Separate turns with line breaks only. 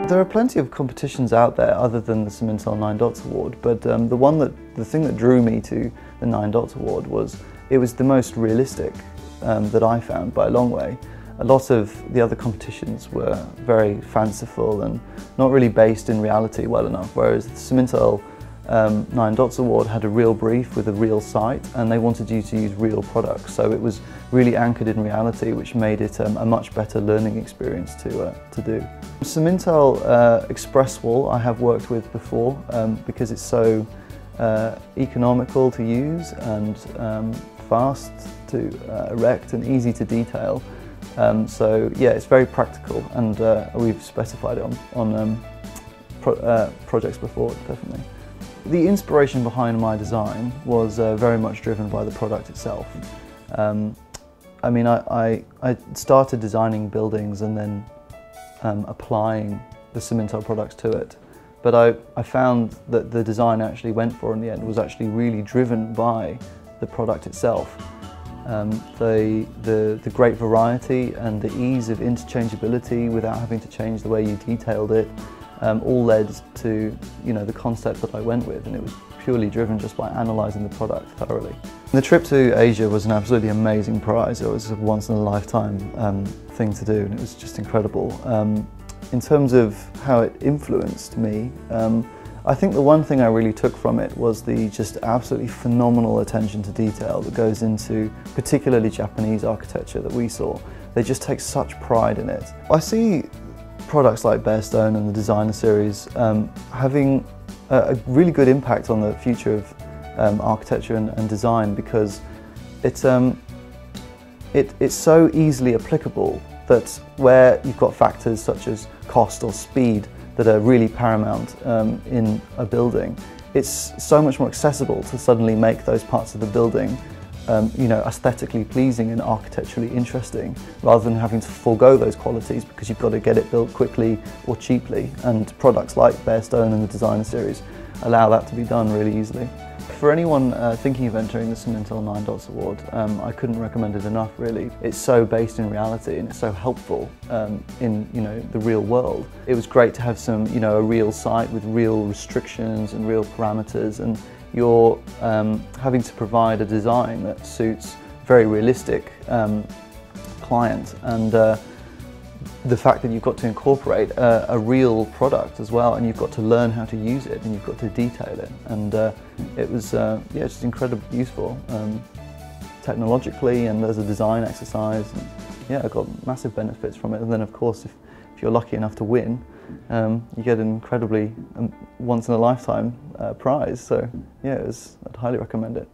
There are plenty of competitions out there other than the Cemintel 9 Dots Award, but the thing that drew me to the 9 Dots Award was it was the most realistic that I found by a long way. A lot of the other competitions were very fanciful and not really based in reality well enough, whereas the Cemintel 9 Dots Award had a real brief with a real site, and they wanted you to use real products, so it was really anchored in reality, which made it a much better learning experience to do. Cemintel Express Wall I have worked with before because it's so economical to use and fast to erect and easy to detail. So yeah, it's very practical, and we've specified it on projects before, definitely. The inspiration behind my design was very much driven by the product itself. I mean, I started designing buildings and then applying the Cemintel products to it. But I found that the design I actually went for in the end was actually really driven by the product itself. The great variety and the ease of interchangeability without having to change the way you detailed it all led to the concept that I went with, and it was purely driven just by analysing the product thoroughly. The trip to Asia was an absolutely amazing prize. It was a once-in-a-lifetime thing to do, and it was just incredible. In terms of how it influenced me, I think the one thing I really took from it was the just absolutely phenomenal attention to detail that goes into particularly Japanese architecture that we saw. They just take such pride in it. I see products like Bearstone and the Designer series having a really good impact on the future of architecture and design, because it's so easily applicable that where you've got factors such as cost or speed that are really paramount in a building, it's so much more accessible to suddenly make those parts of the building aesthetically pleasing and architecturally interesting, rather than having to forego those qualities because you've got to get it built quickly or cheaply. And products like Bearstone and the Designer series allow that to be done really easily. For anyone thinking of entering the Cemintel 9 Dots Award, I couldn't recommend it enough, really. It's so based in reality and it's so helpful in the real world. It was great to have some a real site with real restrictions and real parameters, and you're having to provide a design that suits a very realistic client, and the fact that you've got to incorporate a real product as well, and you've got to learn how to use it, and you've got to detail it, and it was just incredibly useful technologically and as a design exercise. And, yeah, I got massive benefits from it. And then of course, if you're lucky enough to win, you get an incredibly once-in-a-lifetime prize. So yeah, I'd highly recommend it.